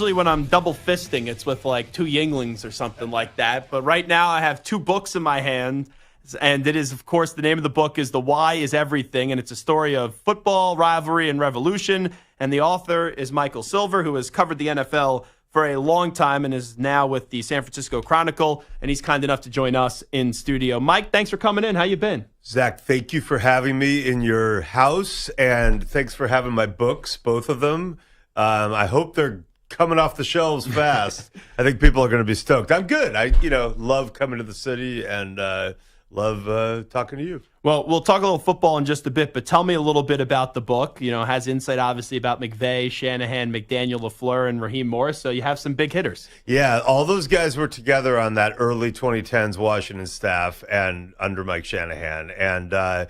Usually when I'm double fisting, it's with like two Yinglings or something like that. But right now I have two books in my hand. And it is, of course, the name of the book is The Why is Everything. And it's a story of football, rivalry, and revolution. And the author is Michael Silver, who has covered the NFL for a long time and is now with the San Francisco Chronicle. And he's kind enough to join us in studio. Mike, thanks for coming in. How you been? Zach, thank you for having me in your house. And thanks for having my books, both of them. I hope they're coming off the shelves fast. I think people are going to be stoked. I'm good. I love coming to the city and love talking to you. Well, we'll talk a little football in just a bit, but tell me a little bit about the book. You know, it has insight, obviously, about McVay, Shanahan, McDaniel, LaFleur, and Raheem Morris, so you have some big hitters. Yeah, all those guys were together on that early 2010s Washington staff and under Mike Shanahan. And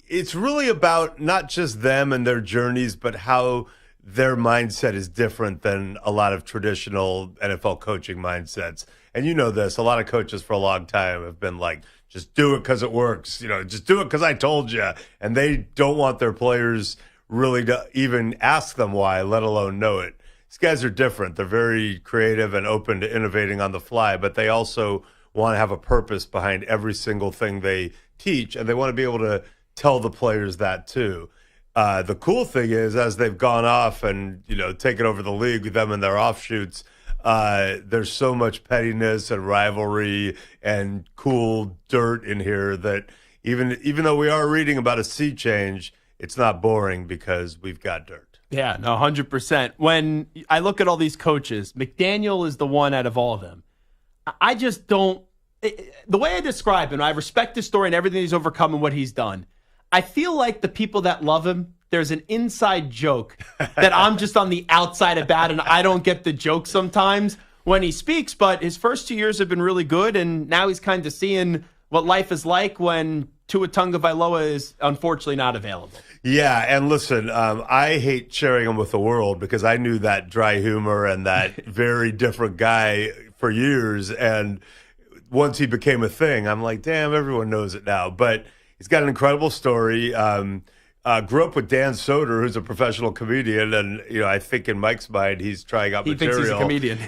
it's really about not just them and their journeys, but how their mindset is different than a lot of traditional NFL coaching mindsets. And you know this, a lot of coaches for a long time have been like, just do it because it works, just do it because I told you. And they don't want their players really to even ask them why, let alone know it. These guys are different. They're very creative and open to innovating on the fly, but they also want to have a purpose behind every single thing they teach, and they want to be able to tell the players that too. The cool thing is, as they've gone off and taken over the league with them and their offshoots, there's so much pettiness and rivalry and cool dirt in here that even though we are reading about a sea change, it's not boring because we've got dirt. Yeah, no, 100%. When I look at all these coaches, McDaniel is the one out of all of them. I just don't. The way I describe him, I respect his story and everything he's overcome and what he's done. I feel like the people that love him, there's an inside joke that I'm just on the outside about, and I don't get the joke sometimes when he speaks. But his first 2 years have been really good, and now he's kind of seeing what life is like when Tua Tagovailoa is unfortunately not available. Yeah, and listen, I hate sharing him with the world because I knew that dry humor and that very different guy for years, and once he became a thing, I'm like, damn, everyone knows it now. But he's got an incredible story. Grew up with Dan Soder, who's a professional comedian, and I think in Mike's mind he's trying out material. He thinks he's a comedian,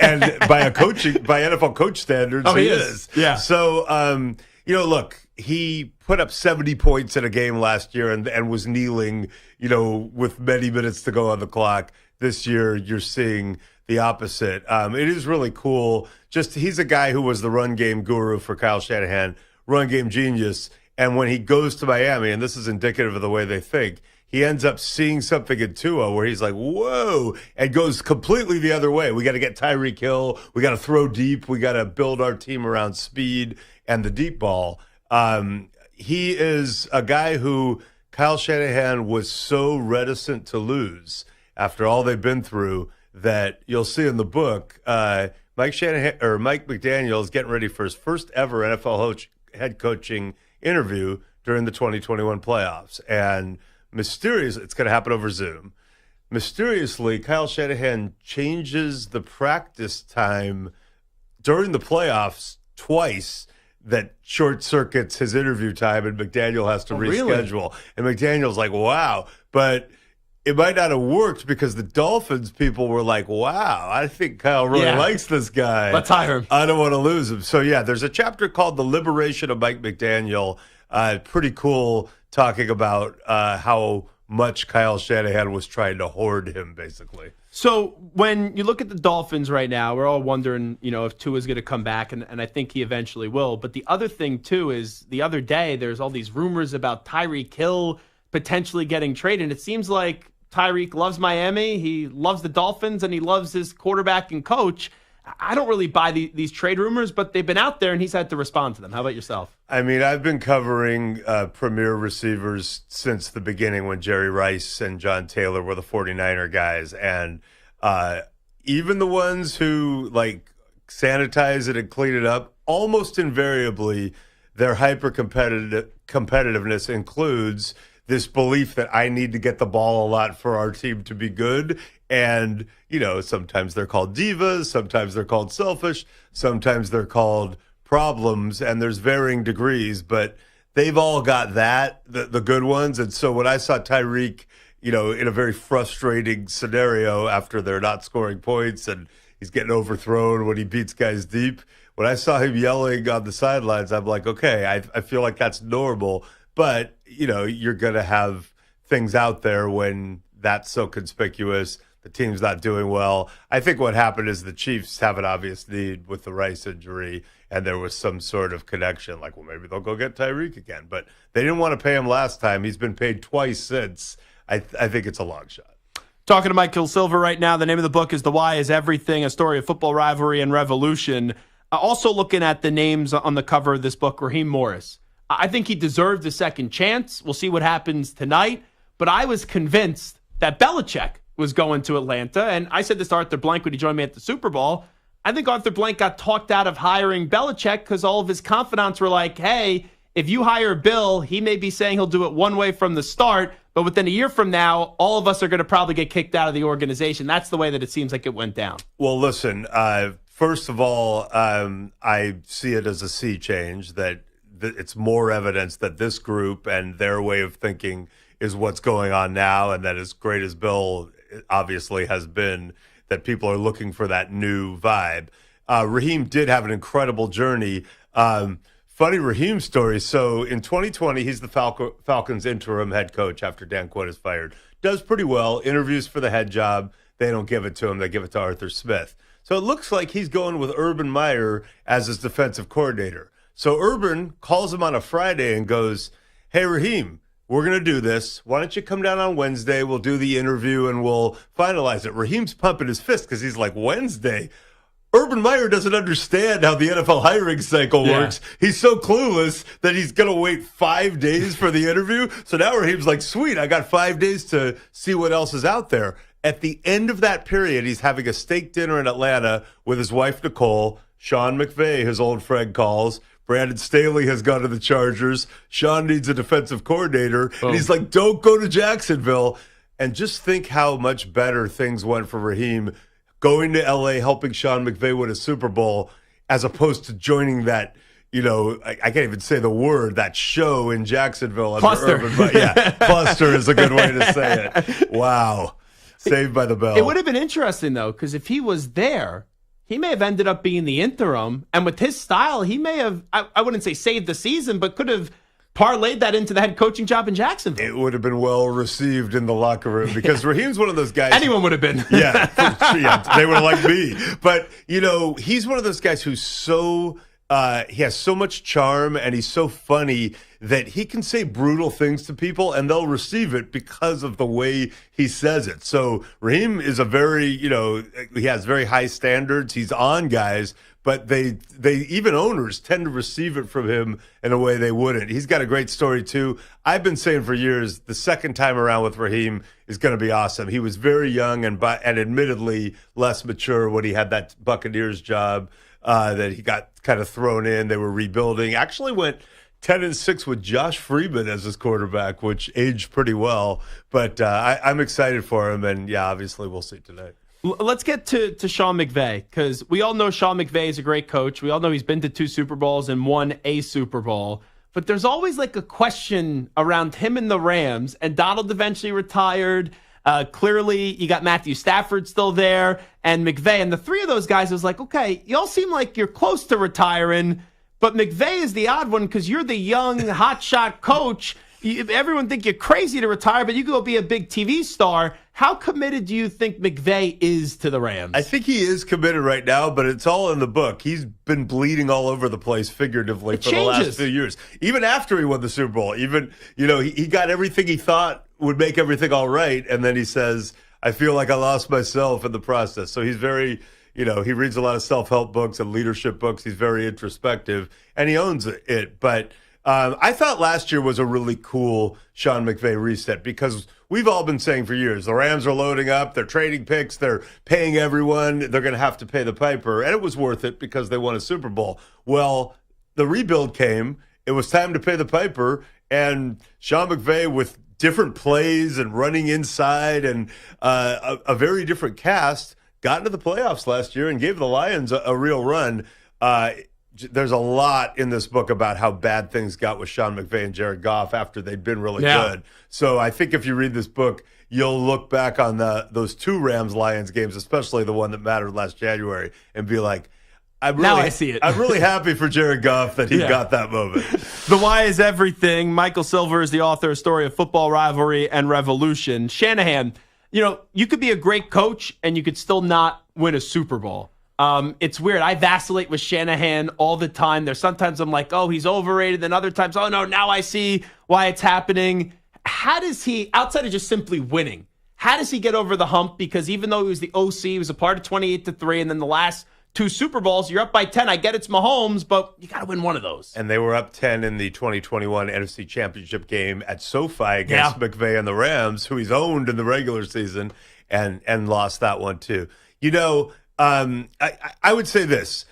and by NFL coach standards, he is. Yeah. So look, he put up 70 points in a game last year and was kneeling, with many minutes to go on the clock. This year, you're seeing the opposite. It is really cool. He's a guy who was the run game guru for Kyle Shanahan, run game genius. And when he goes to Miami, and this is indicative of the way they think, he ends up seeing something in Tua where he's like, whoa, and goes completely the other way. We got to get Tyreek Hill. We got to throw deep. We got to build our team around speed and the deep ball. He is a guy who Kyle Shanahan was so reticent to lose after all they've been through that you'll see in the book, Mike McDaniel is getting ready for his first ever NFL head coaching interview during the 2021 playoffs. And mysteriously, it's going to happen over Zoom. Mysteriously, Kyle Shanahan changes the practice time during the playoffs twice that short circuits his interview time, and McDaniel has to reschedule. Really? And McDaniel's like, wow. But it might not have worked because the Dolphins people were like, wow, I think Kyle really likes this guy. Let's hire him. I don't want to lose him. So, yeah, there's a chapter called The Liberation of Mike McDaniel. Pretty cool, talking about how much Kyle Shanahan was trying to hoard him, basically. So when you look at the Dolphins right now, we're all wondering, if Tua's going to come back, and I think he eventually will. But the other thing, too, is the other day there's all these rumors about Tyreek Hill potentially getting traded. And it seems like Tyreek loves Miami, he loves the Dolphins, and he loves his quarterback and coach. I don't really buy these trade rumors, but they've been out there, and he's had to respond to them. How about yourself? I mean, I've been covering premier receivers since the beginning when Jerry Rice and John Taylor were the 49er guys. And even the ones who, sanitize it and clean it up, almost invariably, their hyper-competitiveness includes this belief that I need to get the ball a lot for our team to be good. And, sometimes they're called divas, sometimes they're called selfish, sometimes they're called problems, and there's varying degrees, but they've all got that, the good ones. And so when I saw Tyreek in a very frustrating scenario after they're not scoring points and he's getting overthrown when he beats guys deep. When I saw him yelling on the sidelines, I'm like, okay, I feel like that's normal. But, you're going to have things out there when that's so conspicuous. The team's not doing well. I think what happened is the Chiefs have an obvious need with the Rice injury, and there was some sort of connection, like, well, maybe they'll go get Tyreek again. But they didn't want to pay him last time. He's been paid twice since. I think it's a long shot. Talking to Mike Silver right now. The name of the book is The Why is Everything, a story of football rivalry and revolution. Also looking at the names on the cover of this book, Raheem Morris. I think he deserved a second chance. We'll see what happens tonight. But I was convinced that Belichick was going to Atlanta. And I said this to Arthur Blank when he joined me at the Super Bowl. I think Arthur Blank got talked out of hiring Belichick because all of his confidants were like, hey, if you hire Bill, he may be saying he'll do it one way from the start, but within a year from now, all of us are going to probably get kicked out of the organization. That's the way that it seems like it went down. Well, listen, first of all, I see it as a sea change, that it's more evidence that this group and their way of thinking is what's going on now, and that as great as Bill obviously has been, that people are looking for that new vibe. Raheem did have an incredible journey. Funny Raheem story. So in 2020, he's the Falcons interim head coach after Dan Quinn is fired. Does pretty well, interviews for the head job. They don't give it to him. They give it to Arthur Smith. So it looks like he's going with Urban Meyer as his defensive coordinator. So Urban calls him on a Friday and goes, hey, Raheem, we're going to do this. Why don't you come down on Wednesday? We'll do the interview and we'll finalize it. Raheem's pumping his fist because he's like, Wednesday? Urban Meyer doesn't understand how the NFL hiring cycle works. He's so clueless that he's going to wait 5 days for the interview. So now Raheem's like, sweet, I got 5 days to see what else is out there. At the end of that period, he's having a steak dinner in Atlanta with his wife, Nicole. Sean McVay, his old friend, calls. Brandon Staley has gone to the Chargers. Sean needs a defensive coordinator. And he's like, don't go to Jacksonville. And just think how much better things went for Raheem going to L.A., helping Sean McVay win a Super Bowl, as opposed to joining that, I can't even say the word, that show in Jacksonville. Cluster. Cluster is a good way to say it. Wow. Saved by the bell. It would have been interesting, though, because if he was there, he may have ended up being the interim. And with his style, he may have, I wouldn't say saved the season, but could have parlayed that into the head coaching job in Jacksonville. It would have been well received in the locker room because Raheem's one of those guys. Anyone would have been. Yeah, they would have liked me. But, he's one of those guys who's so, he has so much charm and he's so funny that he can say brutal things to people and they'll receive it because of the way he says it. So Raheem is a very, he has very high standards. He's on guys, but they even owners tend to receive it from him in a way they wouldn't. He's got a great story too. I've been saying for years, the second time around with Raheem is going to be awesome. He was very young and admittedly less mature when he had that Buccaneers job that he got kind of thrown in. They were rebuilding. Actually went 10-6 with Josh Freeman as his quarterback, which aged pretty well. But I'm excited for him, and obviously we'll see tonight. Let's get to Sean McVay, because we all know Sean McVay is a great coach. We all know he's been to 2 Super Bowls and won a Super Bowl. But there's always like a question around him and the Rams, and Donald eventually retired. Clearly, you got Matthew Stafford still there, and McVay. And the three of those guys was like, okay, y'all seem like you're close to retiring, but McVay is the odd one because you're the young, hotshot coach. Everyone think you're crazy to retire, but you go be a big TV star. How committed do you think McVay is to the Rams? I think he is committed right now, but it's all in the book. He's been bleeding all over the place figuratively for the last few years. Even after he won the Super Bowl, he got everything he thought would make everything all right, and then he says, I feel like I lost myself in the process. So he's very, he reads a lot of self-help books and leadership books. He's very introspective, and he owns it. But I thought last year was a really cool Sean McVay reset because we've all been saying for years, the Rams are loading up, they're trading picks, they're paying everyone, they're going to have to pay the piper, and it was worth it because they won a Super Bowl. Well, the rebuild came, it was time to pay the piper, and Sean McVay with different plays and running inside and a very different cast got into the playoffs last year and gave the Lions a real run. There's a lot in this book about how bad things got with Sean McVay and Jared Goff after they'd been really good. So I think if you read this book, you'll look back on those two Rams-Lions games, especially the one that mattered last January, and be like, now I see it. I'm really happy for Jared Goff that he got that moment. The Why is Everything. Michael Silver is the author of Story of Football, Rivalry, and Revolution. Shanahan, you could be a great coach and you could still not win a Super Bowl. It's weird. I vacillate with Shanahan all the time. There's sometimes I'm like, oh, he's overrated. Then other times, oh, no, now I see why it's happening. How does he, outside of just simply winning, how does he get over the hump? Because even though he was the OC, he was a part of 28-3, and then the last two Super Bowls, you're up by 10. I get it's Mahomes, but you got to win one of those. And they were up 10 in the 2021 NFC Championship game at SoFi against McVay and the Rams, who he's owned in the regular season, and lost that one too. I would say this.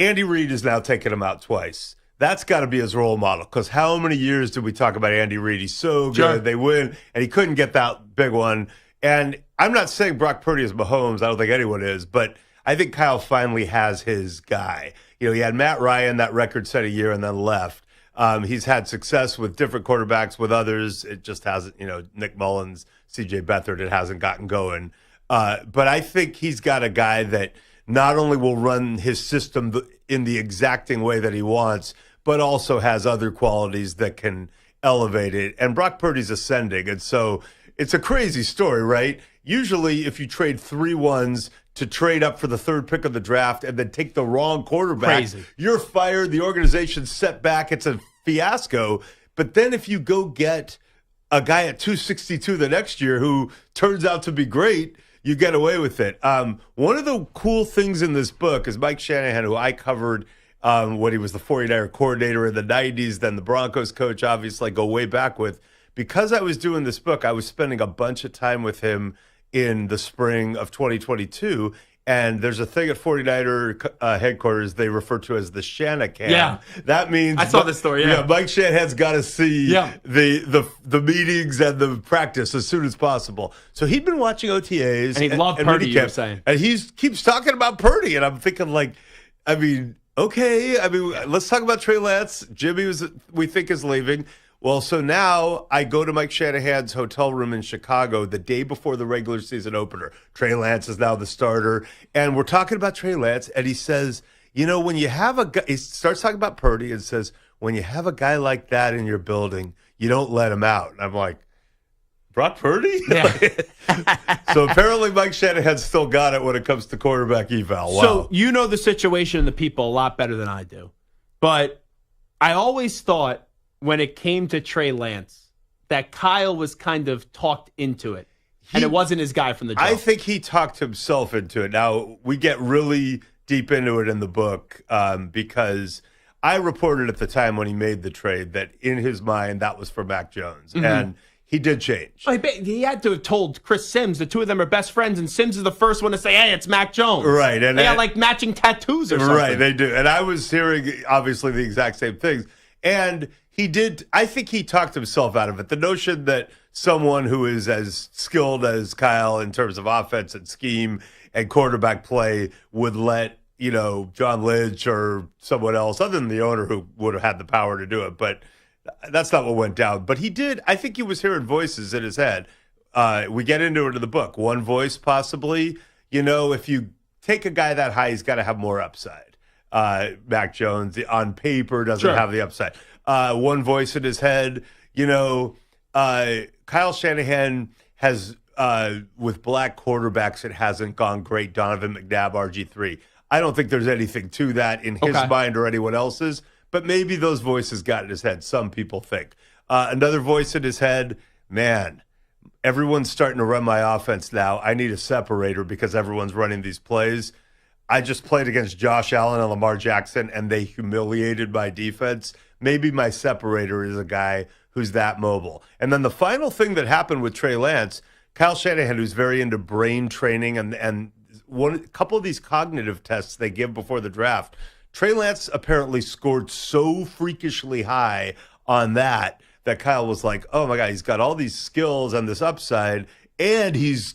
Andy Reid has now taken him out twice. That's got to be his role model, because how many years did we talk about Andy Reid? He's so good. Sure. They win, and he couldn't get that big one. And I'm not saying Brock Purdy is Mahomes. I don't think anyone is, but I think Kyle finally has his guy. He had Matt Ryan, that record-setting year, and then left. He's had success with different quarterbacks, with others. It just hasn't, Nick Mullins, C.J. Beathard, it hasn't gotten going. But I think he's got a guy that not only will run his system in the exacting way that he wants, but also has other qualities that can elevate it. And Brock Purdy's ascending. And so it's a crazy story, right? Usually if you trade 3 ones to trade up for the third pick of the draft and then take the wrong quarterback, you're fired. The organization's set back. It's a fiasco. But then if you go get a guy at 262 the next year who turns out to be great, you get away with it. One of the cool things in this book is Mike Shanahan, who I covered when he was the 49er coordinator in the 90s, then the Broncos coach, obviously, go way back with. Because I was doing this book, I was spending a bunch of time with him in the spring of 2022. And there's a thing at 49er headquarters they refer to as the Shanacam. Yeah. That means... I saw this story, yeah. Mike Shanahan's got to see the meetings and the practice as soon as possible. So he'd been watching OTAs. And he loved Purdy, you were saying. And he keeps talking about Purdy. And I'm thinking, okay. Let's talk about Trey Lance. Jimmy, we think, is leaving. Well, so now I go to Mike Shanahan's hotel room in Chicago the day before the regular season opener. Trey Lance is now the starter. And we're talking about Trey Lance, and he says, when you have a guy, he starts talking about Purdy and says, when you have a guy like that in your building, you don't let him out. And I'm like, Brock Purdy? Yeah. So apparently Mike Shanahan's still got it when it comes to quarterback eval. Wow. So you know the situation and the people a lot better than I do. But I always thought, when it came to Trey Lance, that Kyle was kind of talked into it, and it wasn't his guy from the jump. I think he talked himself into it. Now, we get really deep into it in the book because I reported at the time when he made the trade that in his mind that was for Mac Jones, and he did change. He had to have told Chris Sims, the two of them are best friends, and Sims is the first one to say, hey, it's Mac Jones. Right. And they got matching tattoos or something. Right, they do. And I was hearing, obviously, the exact same things. And I think he talked himself out of it. The notion that someone who is as skilled as Kyle in terms of offense and scheme and quarterback play would let, John Lynch or someone else, other than the owner who would have had the power to do it. But that's not what went down. But he did. I think he was hearing voices in his head. We get into it in the book. One voice possibly, if you take a guy that high, he's got to have more upside. Mac Jones on paper doesn't have the upside. One voice in his head, Kyle Shanahan has, with black quarterbacks, it hasn't gone great. Donovan McNabb, RG3. I don't think there's anything to that in his mind or anyone else's, but maybe those voices got in his head. Some people think. Another voice in his head, man, everyone's starting to run my offense now. I need a separator because everyone's running these plays. I just played against Josh Allen and Lamar Jackson, and they humiliated my defense. Maybe my separator is a guy who's that mobile. And then the final thing that happened with Trey Lance, Kyle Shanahan, who's very into brain training and a couple of these cognitive tests they give before the draft, Trey Lance apparently scored so freakishly high on that Kyle was like, oh my God, he's got all these skills and this upside, and his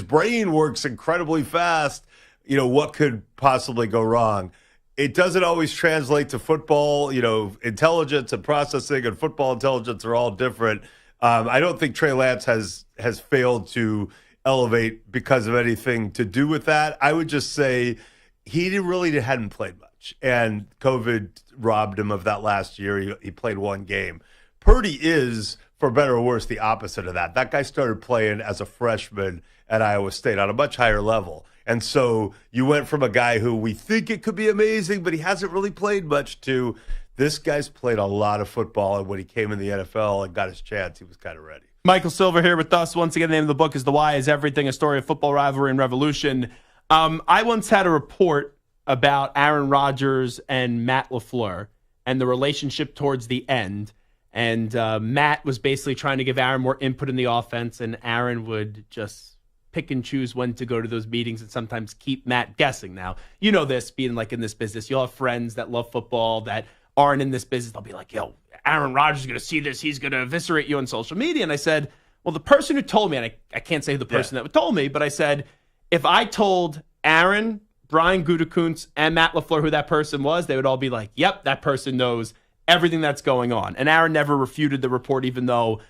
brain works incredibly fast. What could possibly go wrong? It doesn't always translate to football. Intelligence and processing and football intelligence are all different. I don't think Trey Lance has failed to elevate because of anything to do with that. I would just say he really hadn't played much, and COVID robbed him of that last year. He played one game. Purdy is, for better or worse, the opposite of that. That guy started playing as a freshman at Iowa State on a much higher level. And so you went from a guy who we think it could be amazing, but he hasn't really played much, to this guy's played a lot of football, and when he came in the NFL and got his chance, he was kind of ready. Michael Silver here with us. Once again, the name of the book is The Why is Everything, a story of football, rivalry, and revolution. I once had a report about Aaron Rodgers and Matt LaFleur and the relationship towards the end. And Matt was basically trying to give Aaron more input in the offense, and Aaron would just pick and choose when to go to those meetings and sometimes keep Matt guessing. Now, you know this, being like in this business, you'll have friends that love football that aren't in this business. They'll be like, yo, Aaron Rodgers is going to see this. He's going to eviscerate you on social media. And I said, well, the person who told me, and I can't say the person that told me, but I said, if I told Aaron, Brian Gutekunst, and Matt LaFleur who that person was, they would all be like, yep, that person knows everything that's going on. And Aaron never refuted the report, even though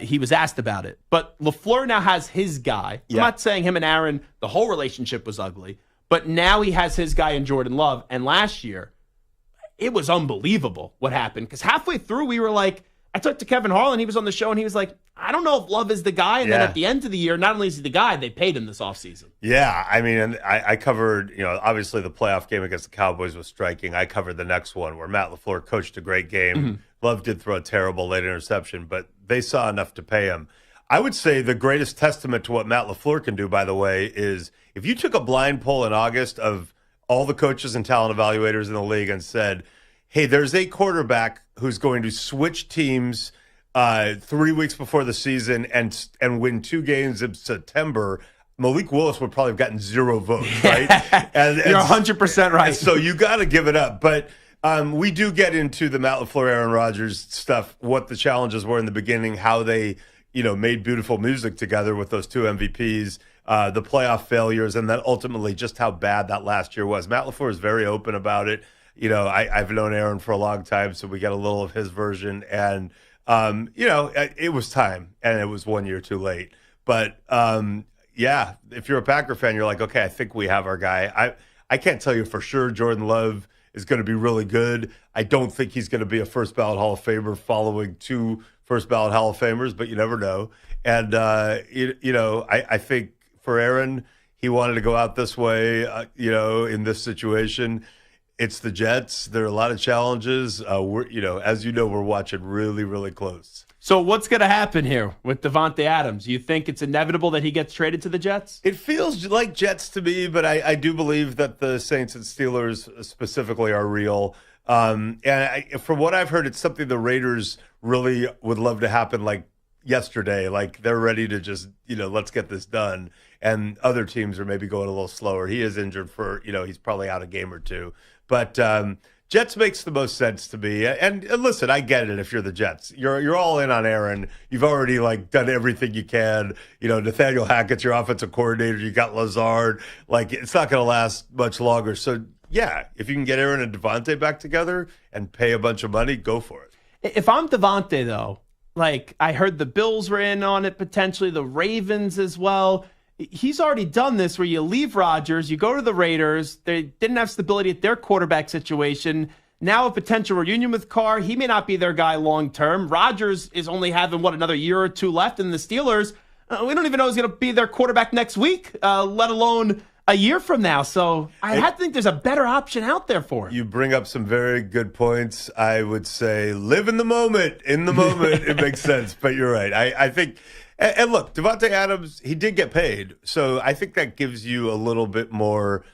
he was asked about it. But LaFleur now has his guy. I'm not saying him and Aaron, the whole relationship was ugly, but now he has his guy in Jordan Love. And last year, it was unbelievable what happened, because halfway through we were like, I talked to Kevin Harlan, he was on the show, and he was like, I don't know if Love is the guy. And then at the end of the year, not only is he the guy, they paid him this offseason. Yeah, I mean, and I covered, obviously the playoff game against the Cowboys was striking. I covered the next one where Matt LaFleur coached a great game. Mm-hmm. Love did throw a terrible late interception, but they saw enough to pay him. I would say the greatest testament to what Matt LaFleur can do, by the way, is if you took a blind poll in August of all the coaches and talent evaluators in the league and said, hey, there's a quarterback who's going to switch teams 3 weeks before the season and win 2 games in September, Malik Willis would probably have gotten 0 votes, right? and You're 100% right. So you got to give it up. But we do get into the Matt LaFleur, Aaron Rodgers stuff, what the challenges were in the beginning, how they made beautiful music together with those 2 MVPs, the playoff failures, and then ultimately just how bad that last year was. Matt LaFleur is very open about it. I've known Aaron for a long time, so we got a little of his version. And, it was time, and it was 1 year too late. But, if you're a Packer fan, you're like, okay, I think we have our guy. I can't tell you for sure Jordan Love is going to be really good. I don't think he's going to be a first-ballot Hall of Famer following 2 first-ballot Hall of Famers, but you never know. And, I think for Aaron, he wanted to go out this way, in this situation. It's the Jets. There are a lot of challenges. As you know, we're watching really, really close. So what's going to happen here with Davante Adams? You think it's inevitable that he gets traded to the Jets? It feels like Jets to me, but I do believe that the Saints and Steelers specifically are real. And from what I've heard, it's something the Raiders really would love to happen like yesterday. Like they're ready to just, let's get this done. And other teams are maybe going a little slower. He is injured for, he's probably out a game or 2. But Jets makes the most sense to me. And listen, I get it if you're the Jets. You're all in on Aaron. You've already done everything you can. Nathaniel Hackett's your offensive coordinator. You got Lazard. It's not going to last much longer. So, yeah, if you can get Aaron and Davante back together and pay a bunch of money, go for it. If I'm Davante, though, I heard the Bills were in on it potentially, the Ravens as well. He's already done this where you leave Rodgers, you go to the Raiders. They didn't have stability at their quarterback situation. Now a potential reunion with Carr. He may not be their guy long term. Rodgers is only having, another year or 2 left. And the Steelers, we don't even know who's going to be their quarterback next week, let alone a year from now. So I had to think there's a better option out there for him. You bring up some very good points. I would say live in the moment. In the moment, it makes sense. But you're right. I think... And look, Davante Adams, he did get paid. So I think that gives you a little bit more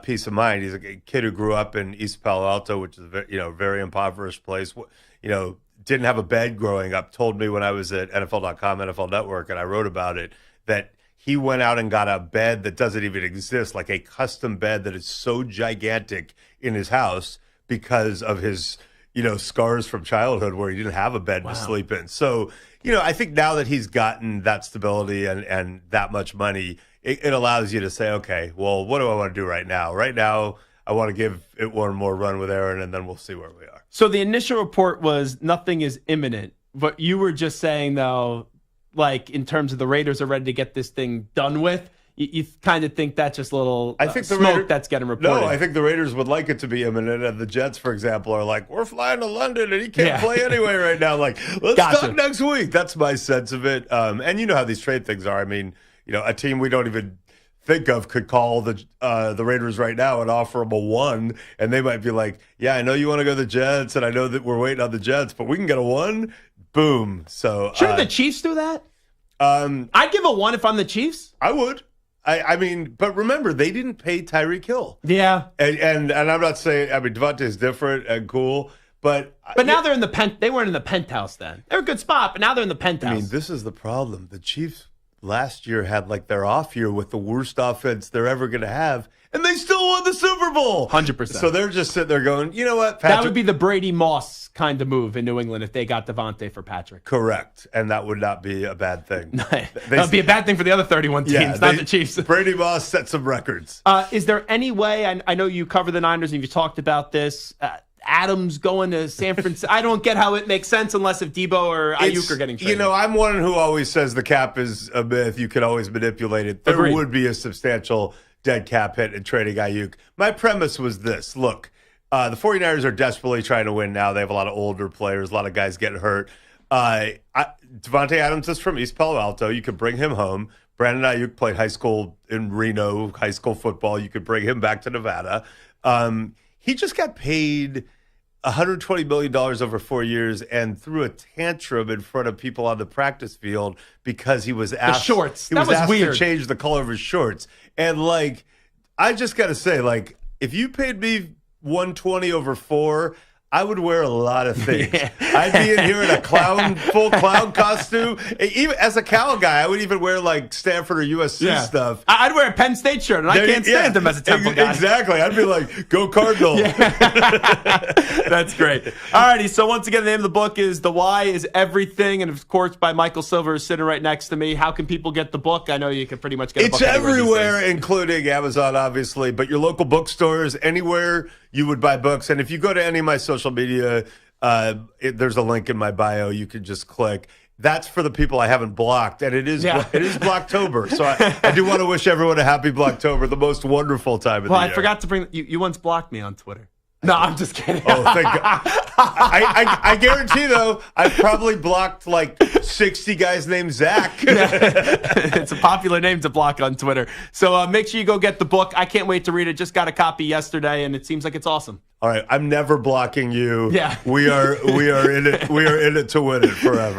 peace of mind. He's a kid who grew up in East Palo Alto, which is a very impoverished place. Didn't have a bed growing up. Told me when I was at NFL.com, NFL Network, and I wrote about it, that he went out and got a bed that doesn't even exist, like a custom bed that is so gigantic in his house because of his scars from childhood where he didn't have a bed to sleep in. So, I think now that he's gotten that stability and that much money, it allows you to say, okay, well, what do I want to do right now? Right now, I want to give it one more run with Aaron, and then we'll see where we are. So the initial report was nothing is imminent. But you were just saying, though, like in terms of the Raiders are ready to get this thing done with, you kind of think that's just a little smoke that's getting reported. No, I think the Raiders would like it to be imminent, and the Jets, for example, are like, we're flying to London, and he can't play anyway right now. Like, let's talk next week. That's my sense of it. And you know how these trade things are. I mean, a team we don't even think of could call the Raiders right now and offer them a 1, and they might be like, yeah, I know you want to go to the Jets, and I know that we're waiting on the Jets, but we can get a 1. Boom. So shouldn't the Chiefs do that? I'd give a 1 if I'm the Chiefs. I would. I mean, but remember, they didn't pay Tyreek Hill. Yeah. And I'm not saying, I mean, Davante is different and cool, but now they're in the they weren't in the penthouse then. They're a good spot, but now they're in the penthouse. I mean, this is the problem. The Chiefs last year had like their off year with the worst offense they're ever going to have, and they still won the Super Bowl. 100%. So they're just sitting there going, you know what, Patrick? That would be the Brady Moss kind of move in New England if they got Davante for Patrick. Correct. And that would not be a bad thing. That would be a bad thing for the other 31 teams, not the Chiefs. Brady Moss set some records. Is there any way, I know you cover the Niners and you talked about this, Adams going to San Francisco. I don't get how it makes sense unless if Debo or Ayuk are getting traded. I'm one who always says the cap is a myth. You can always manipulate it. There Agreed. would be a substantial dead cap hit in trading Ayuk. My premise was this. Look, the 49ers are desperately trying to win now. They have a lot of older players, a lot of guys getting hurt. Davante Adams is from East Palo Alto. You could bring him home. Brandon Ayuk played high school in Reno, high school football. You could bring him back to Nevada. He just got paid $120 million over 4 years and threw a tantrum in front of people on the practice field because he was asked, the shorts. He was asked weird. to change the color of his shorts. And, I just got to say, if you paid me $120 over 4, I would wear a lot of things. Yeah. I'd be in here in a full clown costume. Even as a Cal guy, I would even wear Stanford or USC stuff. I'd wear a Penn State shirt, and I can't stand them as a Temple guy. Exactly. I'd be like, go Cardinal. That's great. All righty. So once again, the name of the book is The Why is Everything, and of course by Michael Silver, is sitting right next to me. How can people get the book? I know you can pretty much get a book everywhere, including Amazon, obviously, but your local bookstores, anywhere you would buy books. And if you go to any of my social media, there's a link in my bio. You can just click. That's for the people I haven't blocked, and it is Blocktober. So I do want to wish everyone a happy Blocktober, the most wonderful time of the year. Well, I forgot to bring you once blocked me on Twitter. No, I'm just kidding. Oh, thank God. I guarantee, though, I've probably blocked 60 guys named Zach. It's a popular name to block on Twitter. So make sure you go get the book. I can't wait to read it. Just got a copy yesterday, and it seems like it's awesome. All right, I'm never blocking you. Yeah. We are in it. We are in it to win it forever.